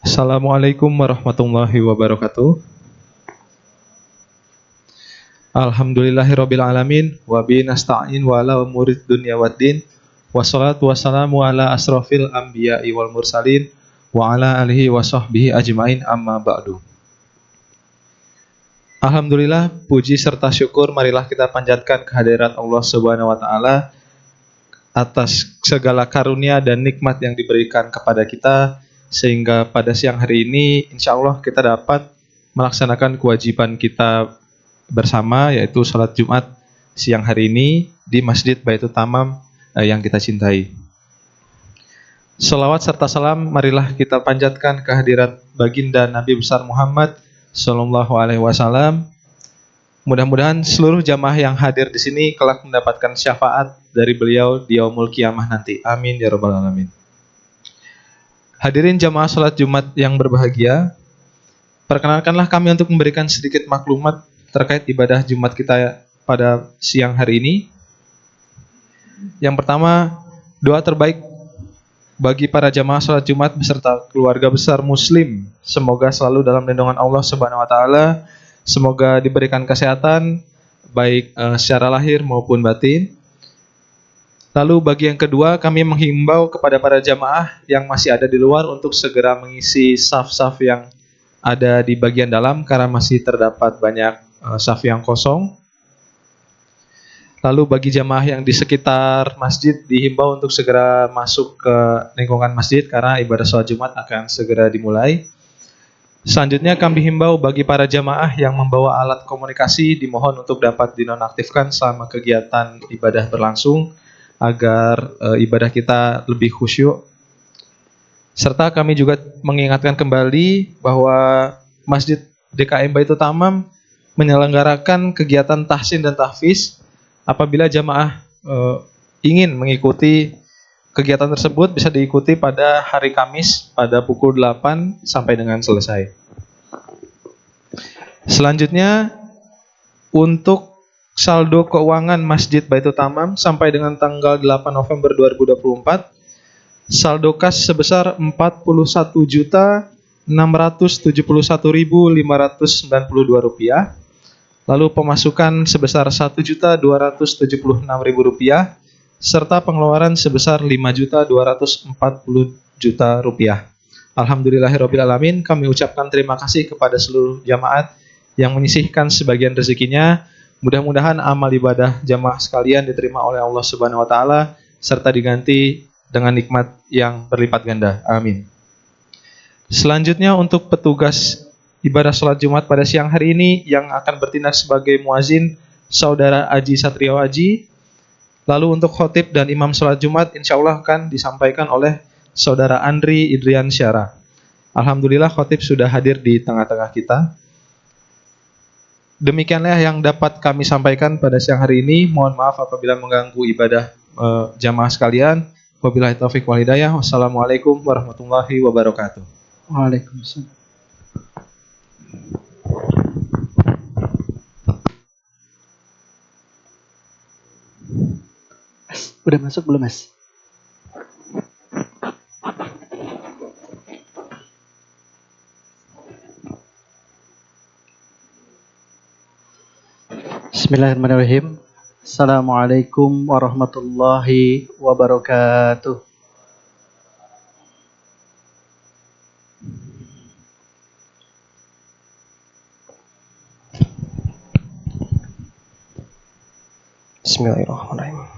Assalamualaikum warahmatullahi wabarakatuh. Alhamdulillahirabbil alamin wa bihi nasta'in wa ala umurid dunya waddin. Wassalatu wassalamu ala asrofil anbiya'i wal mursalin wa ala alihi wa sahbihi ajmain amma ba'du. Alhamdulillah, puji serta syukur marilah kita panjatkan kehadirat Allah Subhanahu wa taala atas segala karunia dan nikmat yang diberikan kepada kita, sehingga pada siang hari ini insya Allah kita dapat melaksanakan kewajiban kita bersama, yaitu salat Jumat siang hari ini di Masjid Baitul Tamam yang kita cintai. Salawat serta salam marilah kita panjatkan kehadirat baginda Nabi besar Muhammad Sallallahu Alaihi Wasallam. Mudah-mudahan seluruh jamaah yang hadir di sini kelak mendapatkan syafaat dari beliau di yaumul qiyamah nanti. Amin ya rabbal alamin. Hadirin jamaah salat Jumat yang berbahagia, perkenalkanlah kami untuk memberikan sedikit maklumat terkait ibadah Jumat kita pada siang hari ini. Yang pertama, doa terbaik bagi para jamaah salat Jumat beserta keluarga besar Muslim, semoga selalu dalam lindungan Allah Subhanahu Wa Taala. Semoga diberikan kesehatan baik secara lahir maupun batin. Lalu bagi yang kedua, kami menghimbau kepada para jamaah yang masih ada di luar untuk segera mengisi saf-saf yang ada di bagian dalam karena masih terdapat banyak saf yang kosong. Lalu bagi jamaah yang di sekitar masjid dihimbau untuk segera masuk ke lingkungan masjid karena ibadah sholat Jumat akan segera dimulai. Selanjutnya kami himbau bagi para jamaah yang membawa alat komunikasi dimohon untuk dapat dinonaktifkan selama kegiatan ibadah berlangsung agar ibadah kita lebih khusyuk. Serta kami juga mengingatkan kembali bahwa Masjid DKM Baitul Tamam menyelenggarakan kegiatan tahsin dan tahfiz. Apabila jamaah ingin mengikuti kegiatan tersebut bisa diikuti pada hari Kamis pada pukul 8 sampai dengan selesai. Selanjutnya, untuk saldo keuangan Masjid Baitul Tamam sampai dengan tanggal 8 November 2024, saldo kas sebesar Rp41.671.592. Lalu pemasukan sebesar Rp1.276.000 serta pengeluaran sebesar Rp5.240.000. Alhamdulillahirabbil alamin, kami ucapkan terima kasih kepada seluruh jamaat yang menyisihkan sebagian rezekinya. Mudah-mudahan amal ibadah jamaah sekalian diterima oleh Allah Subhanahu wa taala serta diganti dengan nikmat yang berlipat ganda. Amin. Selanjutnya untuk petugas ibadah sholat Jumat pada siang hari ini yang akan bertindak sebagai muazin Saudara Aji Satrio Aji. Lalu untuk khotib dan imam sholat Jumat insya Allah akan disampaikan oleh Saudara Andri Idrian Syara. Alhamdulillah khotib sudah hadir di tengah-tengah kita. Demikianlah yang dapat kami sampaikan pada siang hari ini. Mohon maaf apabila mengganggu ibadah jamaah sekalian. Wabillahi taufiq wal hidayah. Wassalamualaikum warahmatullahi wabarakatuh. Waalaikumsalam. Udah masuk belum, Mas? Bismillahirrahmanirrahim. Assalamualaikum warahmatullahi wabarakatuh. Bismillahirrahmanirrahim.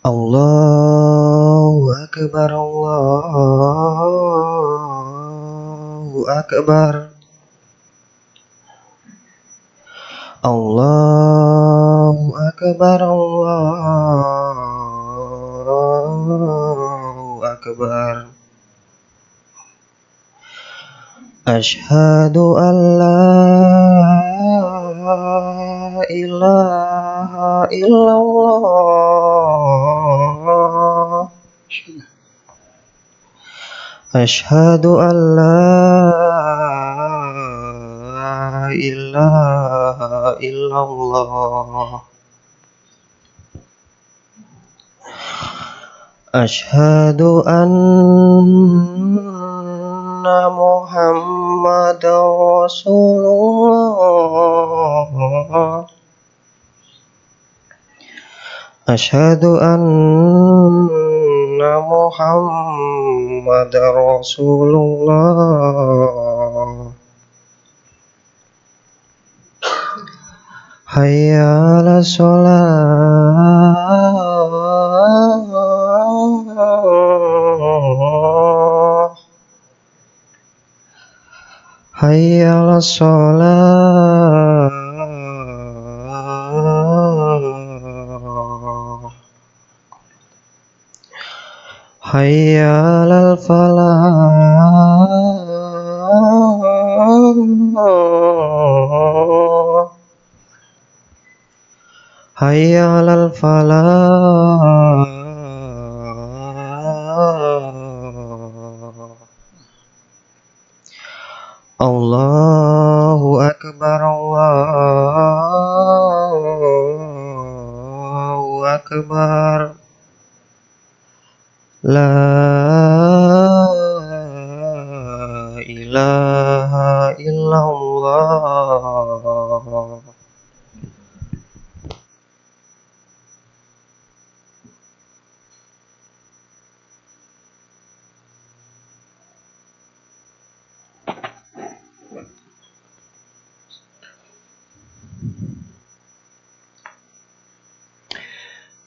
Allahu Akbar, Allahu Akbar, Allahu Akbar, Allahu Akbar. Asyhadu an la ilaha illallah. Asyhadu an la ilaha illallah. Asyhadu anna Muhammadar Rasulullah. Asyhadu anna Muhammadar Rasulullah. Hayya 'alas shalah. Hayya 'alas shalah. Hayya 'alal falah. Hayya 'alal falah. Allahu akbar, Allahu akbar. La ilaha illallah.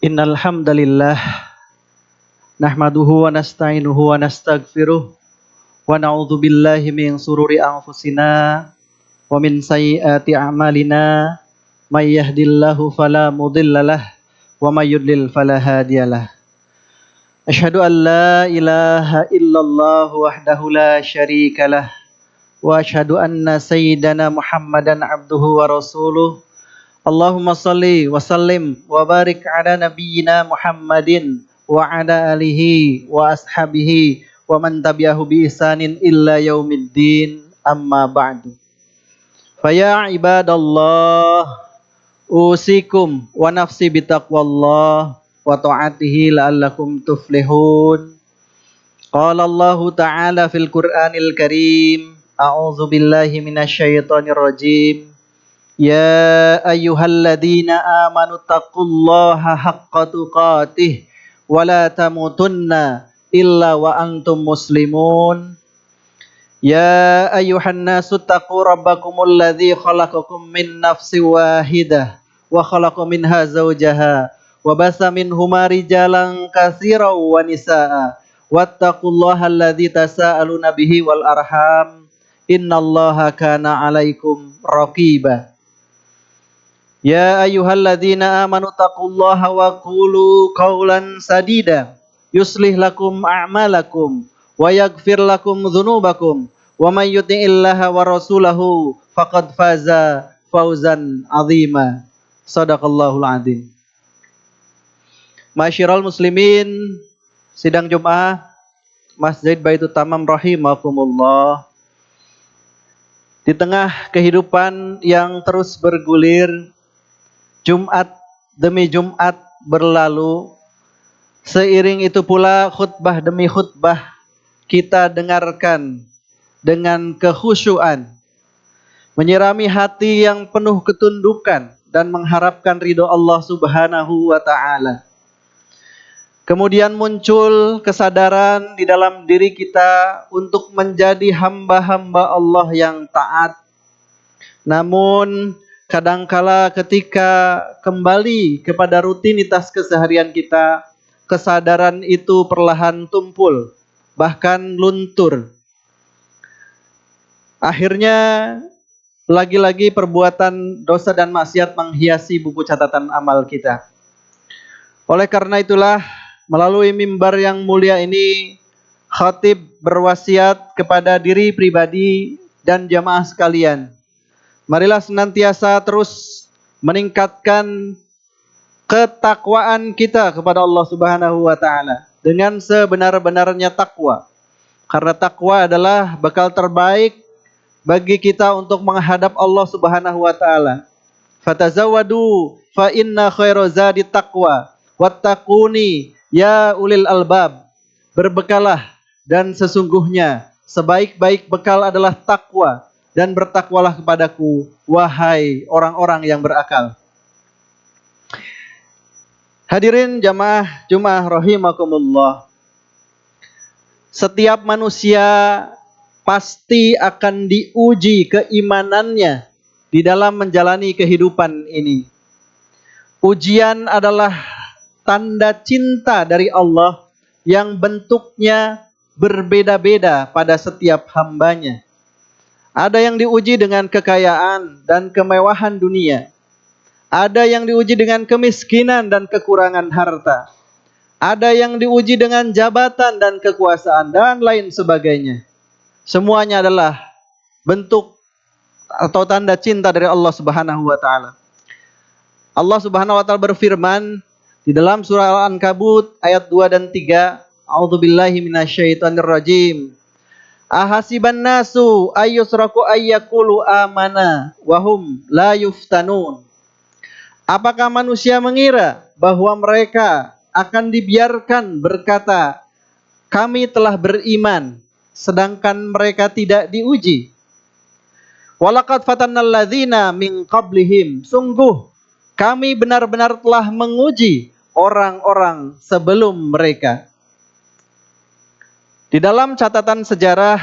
Innal hamdalillah nahmaduhu wa nasta'inuhu wa nastaghfiruh wa na'udzu billahi min sururi anfusina wa min sayyiati a'malina may yahdihillahu fala mudhillalah wa may yudlil fala hadiyalah. Asyhadu an la ilaha illallah wahdahu la syarikalah wa asyhadu anna sayyidana Muhammadan abduhu wa rasuluh. Allahumma salli wa sallim wa barik ala nabiyyina Muhammadin wa ala alihi wa ashabihi wa man tabi'ahu bi ihsanin illa yaumiddin, amma ba'du. Faya ibadallah, usikum wa nafsi bitaqwallah wa ta'atihi la'allakum tuflihun. Qala Allah ta'ala fil Qur'anil Karim, a'udzu billahi minasyaitonir rajim. Ya ayyuhalladzina amanu taqullaha haqqa tuqatih wa la tamutunna illa wa antum muslimun. Ya ayyuhan nasu taqu rabbakumul ladzi khalaqakum min nafsin wahidah wa khalaqa minha zawjaha wa basa minhuma rijalan katsiran wa nisaa wattaqullaha alladzi tasaaluna bihi wal arham innallaha kana 'alaikum raqiba. Ya ayyuhalladzina amanu taqullaha wa qulu qawlan sadida yuslih lakum a'malakum wa yaghfir lakum dzunubakum wa may yuti'illaha wa rasulahu faqad faza fawzan 'azima. Shadaqallahul 'adzim. Masyiral muslimin, sidang Jumat Masjid Baitul Tamam rahimakumullah. Di tengah kehidupan yang terus bergulir, Jumat demi Jumat berlalu, seiring itu pula khutbah demi khutbah kita dengarkan dengan kekhusyuan, menyirami hati yang penuh ketundukan dan mengharapkan ridho Allah Subhanahu wa ta'ala. Kemudian muncul kesadaran di dalam diri kita untuk menjadi hamba-hamba Allah yang taat. Namun kadangkala ketika kembali kepada rutinitas keseharian kita, kesadaran itu perlahan tumpul, bahkan luntur. Akhirnya lagi-lagi perbuatan dosa dan maksiat menghiasi buku catatan amal kita. Oleh karena itulah, melalui mimbar yang mulia ini, khatib berwasiat kepada diri pribadi dan jamaah sekalian. Marilah senantiasa terus meningkatkan ketakwaan kita kepada Allah Subhanahu wa ta'ala dengan sebenar-benarnya takwa. Karena takwa adalah bekal terbaik bagi kita untuk menghadap Allah Subhanahu wa ta'ala. Fatazawwadu fa inna khairaz zadi taqwa wattaquni Ya ulil albab, berbekalah, dan sesungguhnya sebaik-baik bekal adalah takwa, dan bertakwalah kepadaku, wahai orang-orang yang berakal. Hadirin jamaah Jumat rahimakumullah. Setiap manusia pasti akan diuji keimanannya di dalam menjalani kehidupan ini. Ujian adalah tanda cinta dari Allah yang bentuknya berbeda-beda pada setiap hambanya. Ada yang diuji dengan kekayaan dan kemewahan dunia. Ada yang diuji dengan kemiskinan dan kekurangan harta. Ada yang diuji dengan jabatan dan kekuasaan dan lain sebagainya. Semuanya adalah bentuk atau tanda cinta dari Allah Subhanahu wa taala. Allah Subhanahu wa taala berfirman di dalam surah Al-Ankabut ayat 2 dan 3, A'udzubillahi minasyaitonirrajim. Ahasiban nasu ayyusraku ayyakulu amana wahum la yuftanun. Apakah manusia mengira bahwa mereka akan dibiarkan berkata, kami telah beriman, sedangkan mereka tidak diuji? Walaqad fatannal ladzina min qablihim. Sungguh kami benar-benar telah menguji orang-orang sebelum mereka. Di dalam catatan sejarah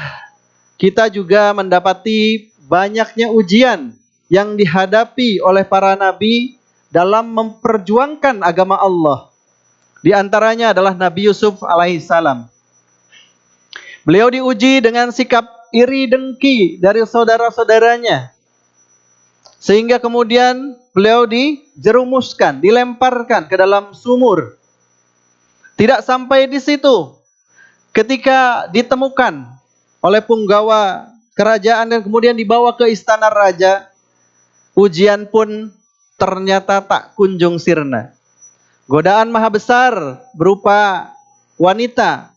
kita juga mendapati banyaknya ujian yang dihadapi oleh para nabi dalam memperjuangkan agama Allah. Di antaranya adalah Nabi Yusuf alaihissalam. Beliau diuji dengan sikap iri dengki dari saudara-saudaranya. Sehingga kemudian beliau dijerumuskan, dilemparkan ke dalam sumur. Tidak sampai di situ. Ketika ditemukan oleh punggawa kerajaan dan kemudian dibawa ke istana raja, ujian pun ternyata tak kunjung sirna. Godaan maha besar berupa wanita,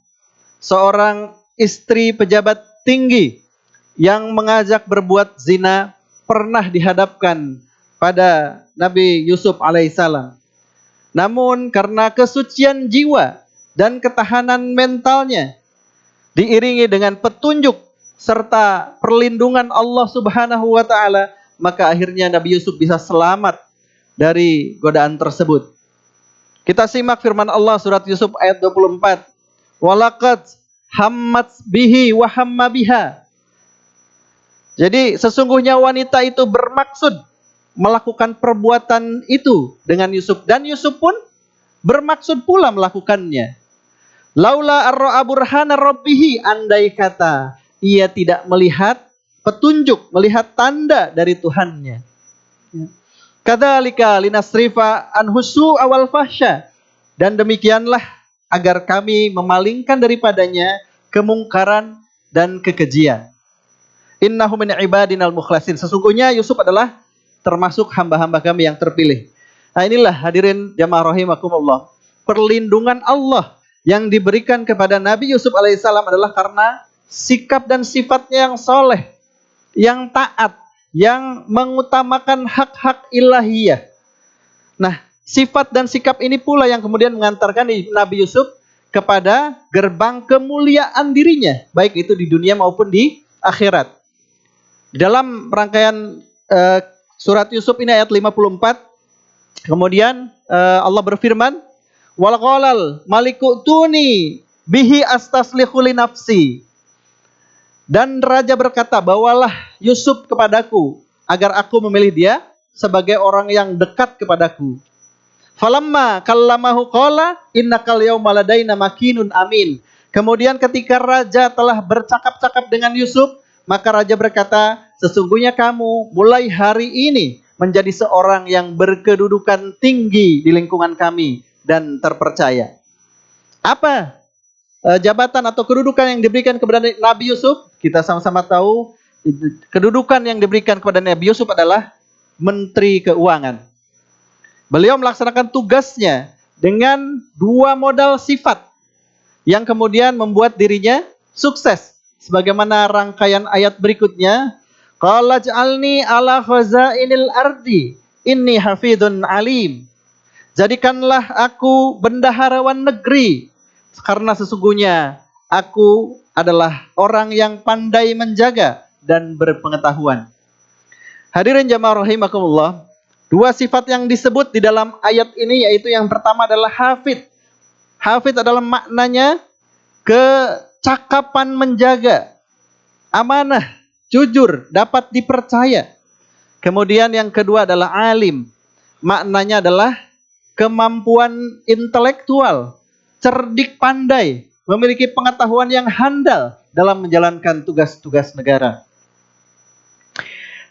seorang istri pejabat tinggi yang mengajak berbuat zina pernah dihadapkan pada Nabi Yusuf alaihissalam. Namun karena kesucian jiwa dan ketahanan mentalnya diiringi dengan petunjuk serta perlindungan Allah Subhanahu wa taala, maka akhirnya Nabi Yusuf bisa selamat dari godaan tersebut. Kita simak firman Allah surat Yusuf ayat 24. Walaqad hammat bihi wa hamma biha. Jadi sesungguhnya wanita itu bermaksud melakukan perbuatan itu dengan Yusuf, dan Yusuf pun bermaksud pula melakukannya. Laula ar-ra'a burhana rabbih, andai kata ia tidak melihat petunjuk, melihat tanda dari Tuhannya. Kadzalika linasrifa anhusu awal fahsya, dan demikianlah agar kami memalingkan daripadanya kemungkaran dan kekejian. Innahu min ibadinal mukhlasin. Sesungguhnya Yusuf adalah termasuk hamba-hamba kami yang terpilih. Nah, inilah hadirin jamaah rahimakumullah, perlindungan Allah yang diberikan kepada Nabi Yusuf alaihissalam adalah karena sikap dan sifatnya yang soleh, yang taat, yang mengutamakan hak-hak ilahiyah. Nah, sifat dan sikap ini pula yang kemudian mengantarkan Nabi Yusuf kepada gerbang kemuliaan dirinya, baik itu di dunia maupun di akhirat. Dalam rangkaian surat Yusuf ini ayat 54, kemudian Allah berfirman, wal qalal maliku tuni bihi astaslihu li nafsi. Dan raja berkata, bawalah Yusuf kepadaku agar aku memilih dia sebagai orang yang dekat kepadaku. Falamma kallamahu qala innakal yauma ladaina makinun amin. Kemudian ketika raja telah bercakap-cakap dengan Yusuf, maka raja berkata, sesungguhnya kamu mulai hari ini menjadi seorang yang berkedudukan tinggi di lingkungan kami dan terpercaya. Apa jabatan atau kedudukan yang diberikan kepada Nabi Yusuf? Kita sama-sama tahu kedudukan yang diberikan kepada Nabi Yusuf adalah Menteri Keuangan. Beliau melaksanakan tugasnya dengan dua modal sifat yang kemudian membuat dirinya sukses. Sebagaimana rangkaian ayat berikutnya, qala ja'alni ala khazainil ardi inni hafidhun alim. Jadikanlah aku bendaharawan negeri, karena sesungguhnya aku adalah orang yang pandai menjaga dan berpengetahuan. Hadirin jamaah rahimakumullah, dua sifat yang disebut di dalam ayat ini yaitu yang pertama adalah hafid. Hafid adalah maknanya kecakapan menjaga, amanah, jujur, dapat dipercaya. Kemudian yang kedua adalah alim. Maknanya adalah kemampuan intelektual, cerdik pandai, memiliki pengetahuan yang handal dalam menjalankan tugas-tugas negara.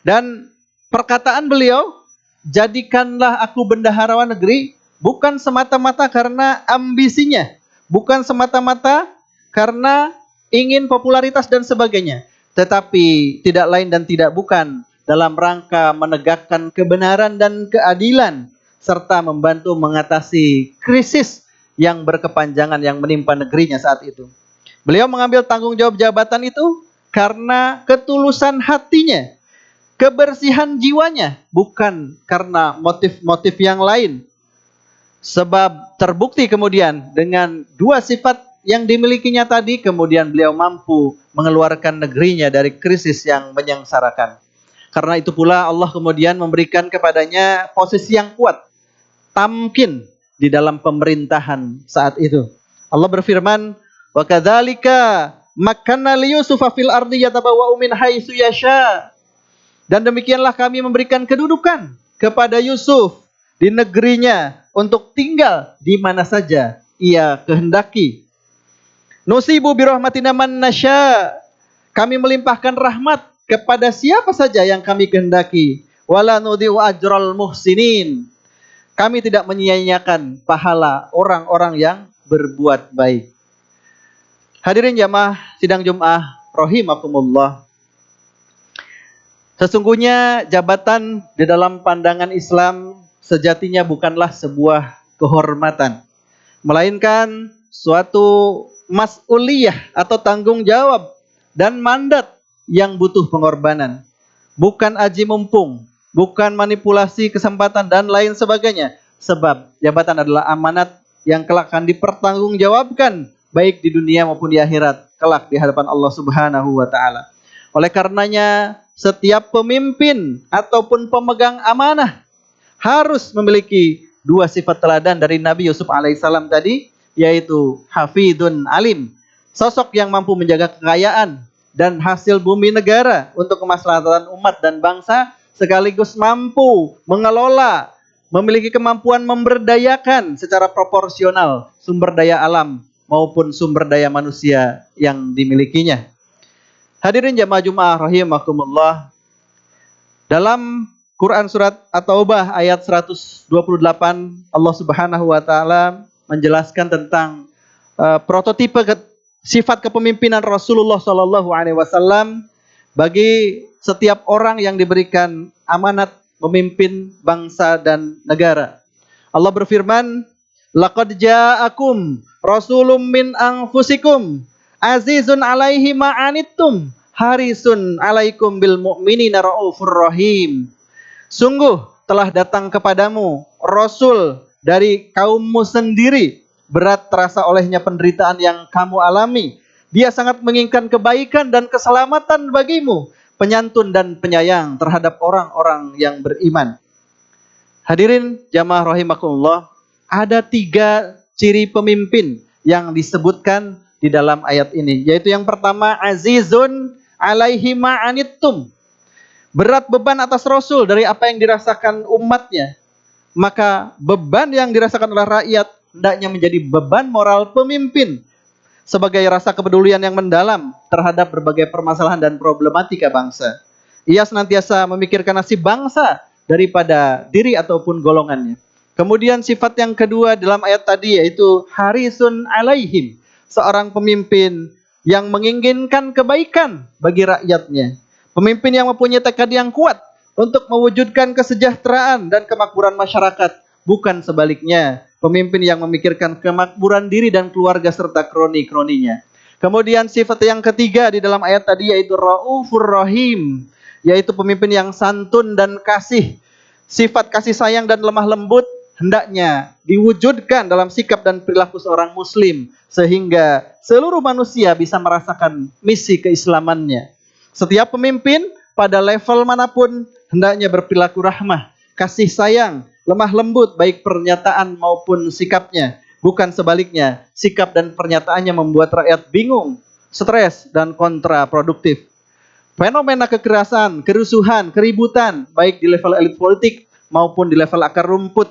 Dan perkataan beliau, jadikanlah aku bendaharawan negeri, bukan semata-mata karena ambisinya, bukan semata-mata karena ingin popularitas dan sebagainya, tetapi tidak lain dan tidak bukan dalam rangka menegakkan kebenaran dan keadilan, serta membantu mengatasi krisis yang berkepanjangan yang menimpa negerinya saat itu. Beliau mengambil tanggung jawab jabatan itu karena ketulusan hatinya, kebersihan jiwanya, bukan karena motif-motif yang lain. Sebab terbukti kemudian dengan dua sifat yang dimilikinya tadi, kemudian beliau mampu mengeluarkan negerinya dari krisis yang menyengsarakan. Karena itu pula Allah kemudian memberikan kepadanya posisi yang kuat, tamkin di dalam pemerintahan saat itu. Allah berfirman, "Wa kadzalika makkanna li Yusufa fil ardi yatabawwa'u min haitsu yasha." Dan demikianlah kami memberikan kedudukan kepada Yusuf di negerinya untuk tinggal di mana saja ia kehendaki. Nusibu bi rahmatina man nasya. Kami melimpahkan rahmat kepada siapa saja yang kami kehendaki. Wala nudhi'u ajral muhsinin. Kami tidak menyia-nyiakan pahala orang-orang yang berbuat baik. Hadirin jamaah sidang Jumat rahimakumullah. Sesungguhnya jabatan di dalam pandangan Islam sejatinya bukanlah sebuah kehormatan, melainkan suatu mas'uliyah atau tanggung jawab dan mandat yang butuh pengorbanan. Bukan aji mumpung, bukan manipulasi kesempatan dan lain sebagainya. Sebab jabatan adalah amanat yang kelak akan dipertanggungjawabkan baik di dunia maupun di akhirat kelak di hadapan Allah Subhanahu wa taala. Oleh karenanya setiap pemimpin ataupun pemegang amanah harus memiliki dua sifat teladan dari Nabi Yusuf alaihissalam tadi, yaitu hafidun alim, sosok yang mampu menjaga kekayaan dan hasil bumi negara untuk kemaslahatan umat dan bangsa, sekaligus mampu mengelola, memiliki kemampuan memberdayakan secara proporsional sumber daya alam maupun sumber daya manusia yang dimilikinya. Hadirin jamaah Jumat rahimakumullah, dalam Quran surat At-Taubah ayat 128 Allah Subhanahu wa taala menjelaskan tentang prototipe sifat kepemimpinan Rasulullah sallallahu alaihi wasallam bagi setiap orang yang diberikan amanat memimpin bangsa dan negara. Allah berfirman, "Laqad ja'akum rasulun min anfusikum azizun 'alaihi ma 'anittum harisun 'alaikum bil mu'minina raufur rahim." Sungguh telah datang kepadamu Rasul dari kaummu sendiri, berat terasa olehnya penderitaan yang kamu alami. Dia sangat menginginkan kebaikan dan keselamatan bagimu, penyantun dan penyayang terhadap orang-orang yang beriman. Hadirin jamaah rahimakumullah, ada 3 ciri pemimpin yang disebutkan di dalam ayat ini, yaitu yang pertama azizun alaihi ma'anittum. Berat beban atas Rasul dari apa yang dirasakan umatnya. Maka beban yang dirasakan oleh rakyat hendaknya menjadi beban moral pemimpin sebagai rasa kepedulian yang mendalam terhadap berbagai permasalahan dan problematika bangsa. Ia senantiasa memikirkan nasib bangsa daripada diri ataupun golongannya. Kemudian sifat yang kedua dalam ayat tadi yaitu harisun alaihim, seorang pemimpin yang menginginkan kebaikan bagi rakyatnya. Pemimpin yang mempunyai tekad yang kuat untuk mewujudkan kesejahteraan dan kemakmuran masyarakat, bukan sebaliknya, pemimpin yang memikirkan kemakmuran diri dan keluarga serta kroni-kroninya. Kemudian sifat yang ketiga di dalam ayat tadi yaitu raufur rahim, yaitu pemimpin yang santun dan kasih. Sifat kasih sayang dan lemah lembut hendaknya diwujudkan dalam sikap dan perilaku seorang muslim sehingga seluruh manusia bisa merasakan misi keislamannya. Setiap pemimpin pada level manapun hendaknya berperilaku rahmah, kasih sayang, lemah lembut baik pernyataan maupun sikapnya. Bukan sebaliknya, sikap dan pernyataannya membuat rakyat bingung, stres, dan kontraproduktif. Fenomena kekerasan, kerusuhan, keributan, baik di level elit politik maupun di level akar rumput,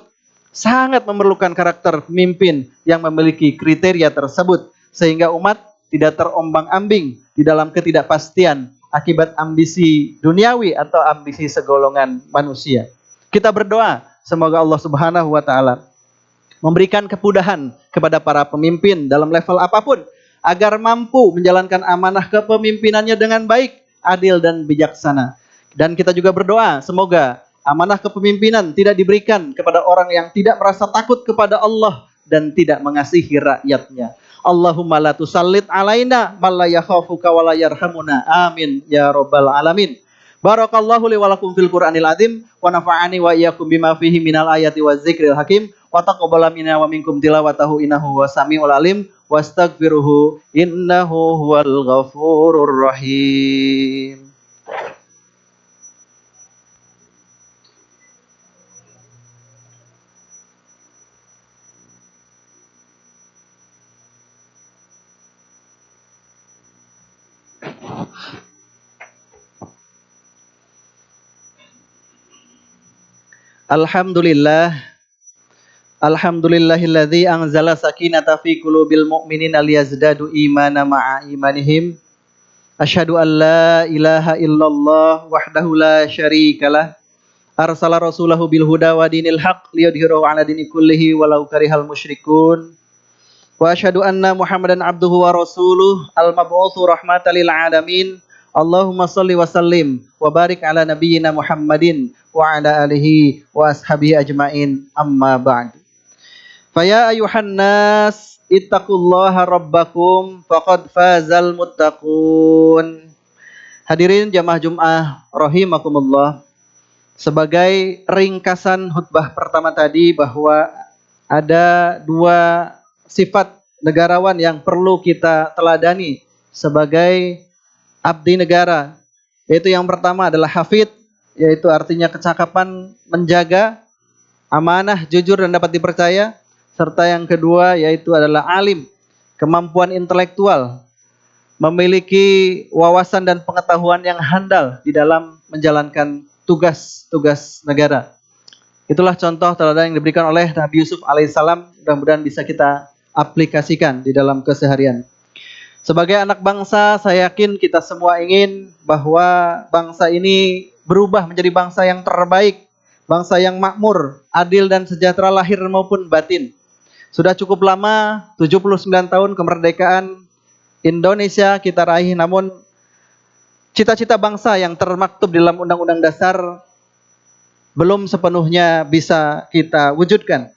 sangat memerlukan karakter pemimpin yang memiliki kriteria tersebut, sehingga umat tidak terombang-ambing di dalam ketidakpastian akibat ambisi duniawi atau ambisi segolongan manusia. Kita berdoa, semoga Allah Subhanahu wa Ta'ala memberikan kemudahan kepada para pemimpin dalam level apapun agar mampu menjalankan amanah kepemimpinannya dengan baik, adil dan bijaksana. Dan kita juga berdoa semoga amanah kepemimpinan tidak diberikan kepada orang yang tidak merasa takut kepada Allah dan tidak mengasihi rakyatnya. Allahumma la tusallit alaina man la yakhafuka wa la yarhamuna. Amin ya rabbal alamin. Barakallahu li wa lakum fil Qur'anil azim wa nafa'ani wa iyyakum bima fihi minal ayati waz zikril hakim wa taqabbala minna wa minkum tilawatahu innahu huwas samiul alim wastaghfiruhu innahu huwal ghafurur rahim. Alhamdulillahilladzi anzala sakinata fi qulubil mu'minina liyazdadu imana ma'a imanihim. Asyhadu an la ilaha illallah wahdahu la syarikalah. Arsala rasulahu bil huda wa dinil haq liyudhhirahu 'ala dini kullihi walau karihal musyrikun. Wa asyhadu anna Muhammadan abduhu wa rasuluh al-mab'utsu rahmatan lil alamin. Allahumma shalli wa sallim wa barik ala nabiyyina Muhammadin wa ala alihi wa ashabihi ajmain, amma ba'd. Faya ayuhan nas ittaqullaha rabbakum faqad fazal muttaqun. Hadirin jamaah Jumat rahimakumullah. Sebagai ringkasan khutbah pertama tadi bahwa ada dua sifat negarawan yang perlu kita teladani sebagai abdi negara, yaitu yang pertama adalah hafid, yaitu artinya kecakapan menjaga amanah, jujur dan dapat dipercaya, serta yang kedua yaitu adalah alim, kemampuan intelektual, memiliki wawasan dan pengetahuan yang handal di dalam menjalankan tugas-tugas negara. Itulah contoh teladan yang diberikan oleh Nabi Yusuf alaihissalam, mudah-mudahan bisa kita aplikasikan di dalam keseharian. Sebagai anak bangsa, saya yakin kita semua ingin bahwa bangsa ini berubah menjadi bangsa yang terbaik, bangsa yang makmur, adil dan sejahtera lahir maupun batin. Sudah cukup lama, 79 tahun kemerdekaan Indonesia kita raih, namun cita-cita bangsa yang termaktub di dalam Undang-Undang Dasar belum sepenuhnya bisa kita wujudkan.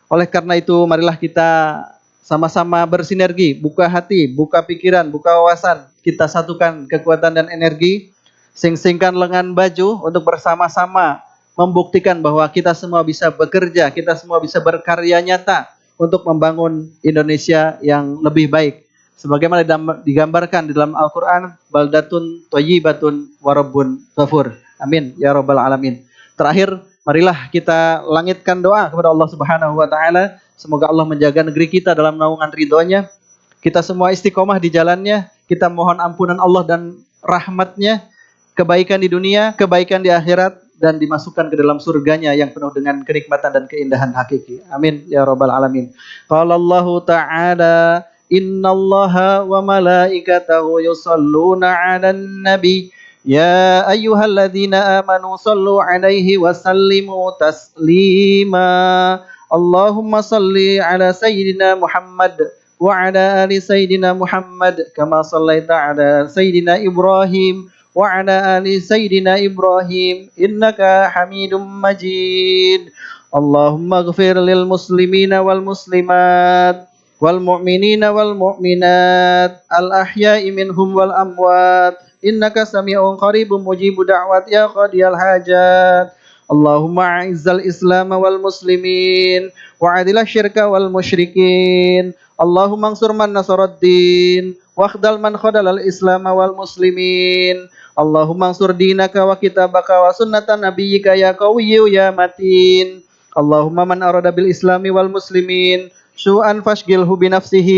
Oleh karena itu, marilah kita sama-sama bersinergi, buka hati, buka pikiran, buka wawasan. Kita satukan kekuatan dan energi, sing-singkan lengan baju untuk bersama-sama membuktikan bahwa kita semua bisa bekerja, kita semua bisa berkarya nyata untuk membangun Indonesia yang lebih baik. Sebagaimana digambarkan di dalam Al-Quran, baldatun thayyibatun wa rabbun ghafur. Amin ya rabbal alamin. Terakhir, marilah kita langitkan doa kepada Allah Subhanahu wa Ta'ala. Semoga Allah menjaga negeri kita dalam naungan ridhonya. Kita semua istiqomah di jalannya. Kita mohon ampunan Allah dan rahmatnya. Kebaikan di dunia, kebaikan di akhirat. Dan dimasukkan ke dalam surganya yang penuh dengan kenikmatan dan keindahan hakiki. Amin ya rabbal alamin. Qala Allah Ta'ala, innallaha wa malaikatahu yusalluna 'alan nabi. Ya ayyuhalladzina amanu sallu 'alaihi wa sallimu taslima. Allahumma salli ala Sayyidina Muhammad wa ala ali Sayyidina Muhammad kama sallaita ala Sayyidina Ibrahim wa ala ali Sayyidina Ibrahim innaka Hamidum Majid. Allahumma ighfir lil muslimina wal muslimat wal mu'minina wal mu'minat al ahya'i minhum wal amwat innaka sami'un qaribun mujibud da'wat ya qadiyal hajat. اللهم أعز الإسلام والمسلمين وعدل الشرك والمشركين اللهم انصر من نصر الدين واخذل من خذل الإسلام والمسلمين اللهم انصر دينك وكتابك وسنة نبيك يا قوي يا متين اللهم من أراد بالإسلام والمسلمين سوءا فاشغله بنفسه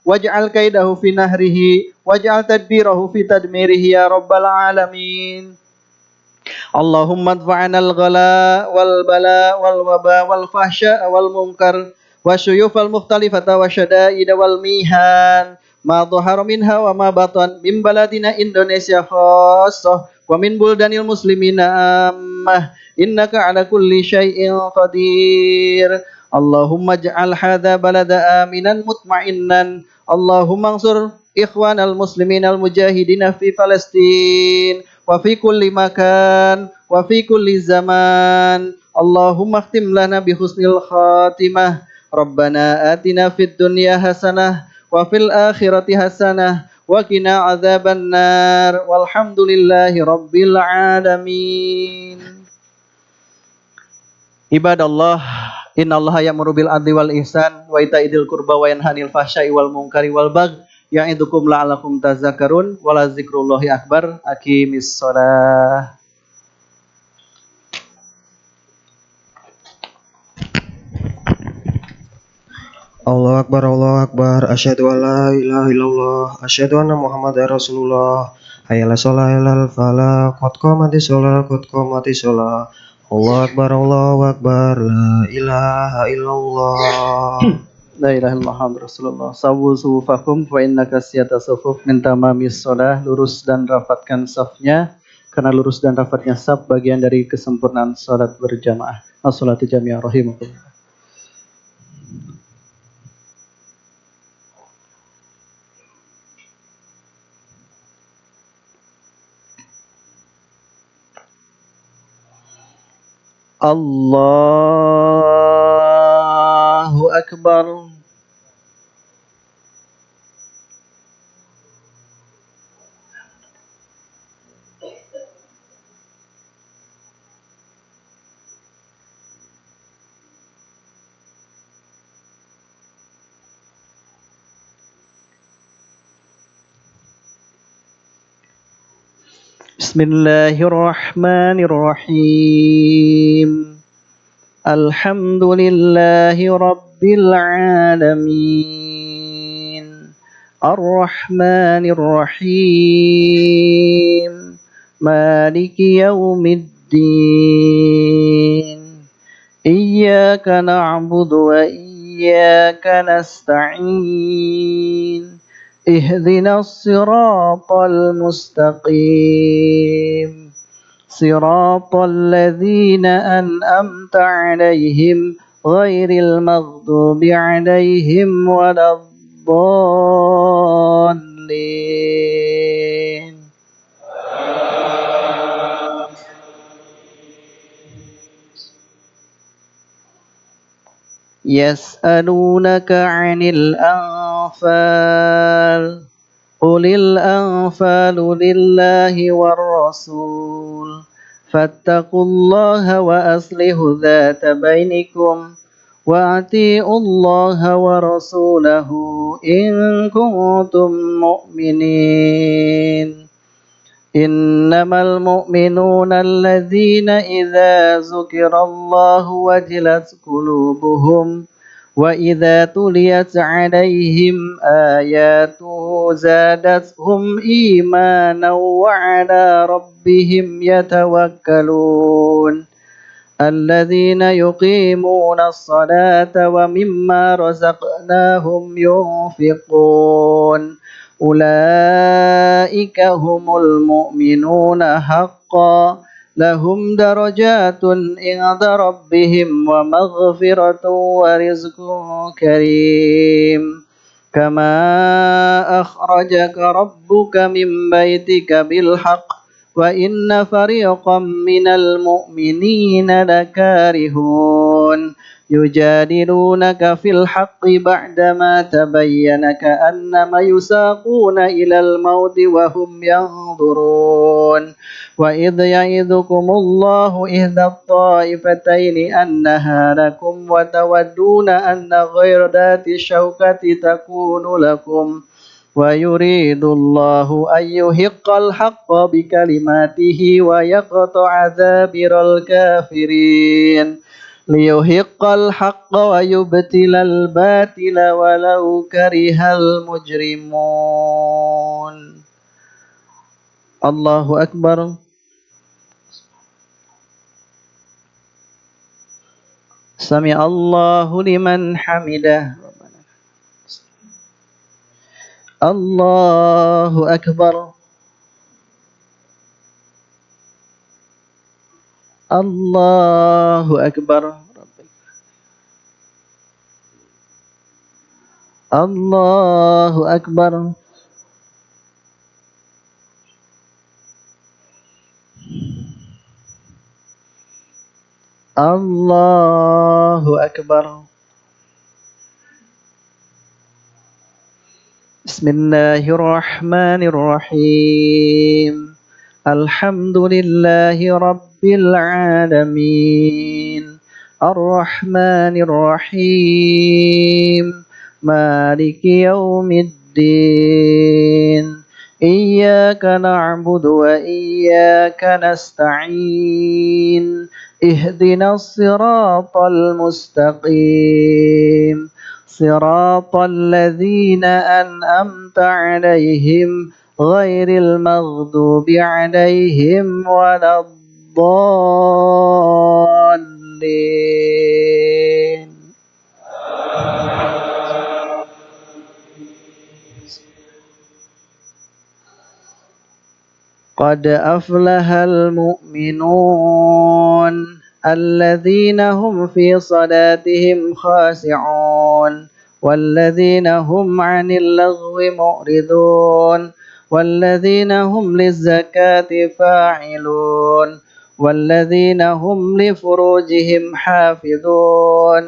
واجعل كيده في نهره واجعل تدبيره في تدميره يا رب العالمين اللهم ادفع عنا الغلاء والبلاء والوباء والفحشاء والمنكر والشيوف المختلفة والشدائد والميهان ما ظهر منها وما بطن من بلدنا إندونيسيا خاصة ومن بلدان المسلمين عامة إنك على كل شيء قدير اللهم اجعل هذا بلد آمنا مطمئنا اللهم انصر إخوان المسلمين المجاهدين في فلسطين وفي كل مكان وفي كل زمان اللهم اختم لنا بحسن الخاتمة ربنا آتنا في الدنيا حسنة وفي الآخرة حسنة وقنا عذاب النار والحمد لله رب العالمين Ibadallah, innallaha ya'muru bil adli wal ihsan wa itaa'il qurba wa yanha 'anil fahsya'i wal munkari wal baghi ya'idukum la'allakum tadhakkarun wa la dzikrullahi akbar. Aqimis shalah. Allahu Akbar, Allahu Akbar. Asyhadu an la ilaha illallah, asyhadu anna Muhammadar Rasulullah. Hayyala shalah, hayyalal falah, qad qamatis shalah, qad qamatis shalah. Allahu Akbar, Allahu Akbar. La ilaha illallah. La ilaha illallah Muhammadur Rasulullah. Sawu sufufakum fa inna kasiyata sufuf min tamamis shalah. Lurus dan rapatkan safnya karena lurus dan rapatnya saf bagian dari kesempurnaan salat berjamaah. As-salatu jami'ah rahimakumullah. Allahu Akbar. Bismillahirrahmanirrahim. Alhamdulillahi Rabbil Alamin. Ar-Rahmanir Rahim. Maliki Yaumiddin. Iyyaka na'budu wa iyyaka nasta'in. Ihdinas siratal mustaqim. صراط الذين أنعمت عليهم غير المغضوب عليهم ولا الضالين يسألونك عن الأنفال قل الأنفال لله والرسول فاتقوا الله وأصلحوا ذات بينكم وأطيعوا الله ورسوله إن كنتم مؤمنين إنما المؤمنون الذين إذا ذكر الله وجلت قلوبهم وإذا تليت عليهم آياته زادتهم إيمانا وعلى ربهم يتوكلون الذين يقيمون الصلاة ومما رزقناهم ينفقون أولئك هم المؤمنون حقا لهم درجات عند ربهم ومغفرة ورزق كريم كما أخرجك ربك من بيتك بالحق وإن فريقا من المؤمنين لكارهون يجادلونك في الحق بعدما تبين كأنما يساقون إلى الموت وهم ينظرون ينظرون وإذ يعظكم الله إحدى الطائفتين أنها لكم وتودون أن غير ذات الشوكة تكون لكم ويريد الله أن يحق الحق بكلماته ويقطع دابر الكافرين ليحق الحق ويبطل الباطل ولو كره المجرمون الله أكبر سمع الله لمن حمده الله أكبر الله أكبر الله أكبر الله أكبر بسم الله الرحمن الرحيم الحمد لله رب العالمين الرحمن الرحيم مالك يوم الدين إياك نعبد وإياك نستعين اهدنا الصراط المستقيم صراط الذين أنعمت عليهم غير المغضوب عليهم ولا الضالين قد أفلح المؤمنون الذين هم في صلاتهم خاشعون والذين هم عن اللغو معرضون والذين هم للزكاة فاعلون والذين هم لفروجهم حافظون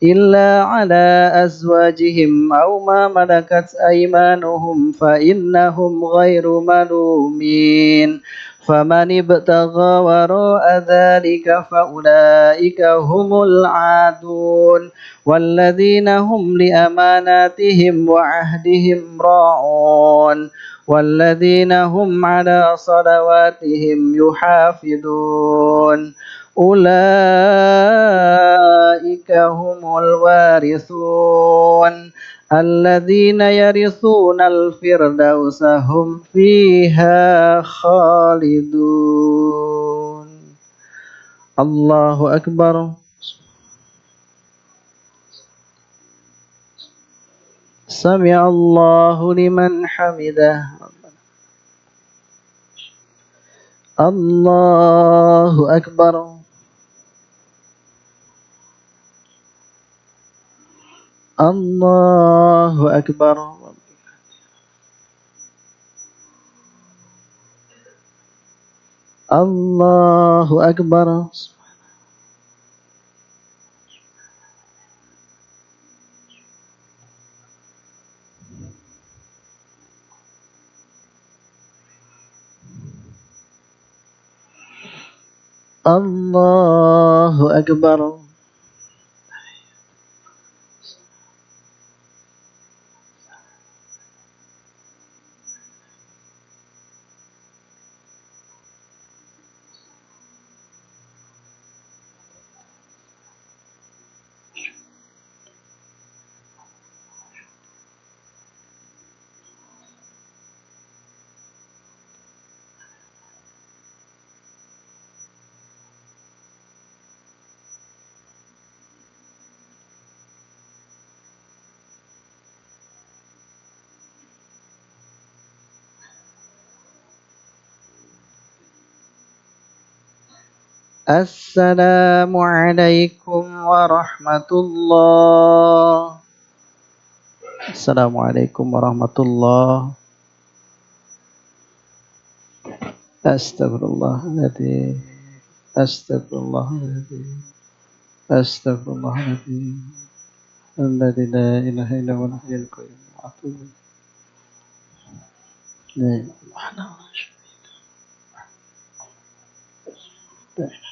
إلا على أزواجهم أو ما ملكت أيمانهم فإنهم غير ملومين فمن ابتغى وراء ذلك فأولئك هم العادون والذين هم لأماناتهم وعهدهم راعون والذين هم على صلواتهم يحافظون أولئك هم الوارثون الذين يرثون الفردوس هم فيها خالدون الله أكبر سمع الله لمن حمده الله أكبر الله أكبر الله أكبر الله أكبر السلام عليكم ورحمة الله السلام عليكم ورحمة الله أستغفر الله الذي أستغفر الله الذي أستغفر الله الذي لا إله إلا هو الحي القيوم وأتوب إليه لا إله إلا الله Nah.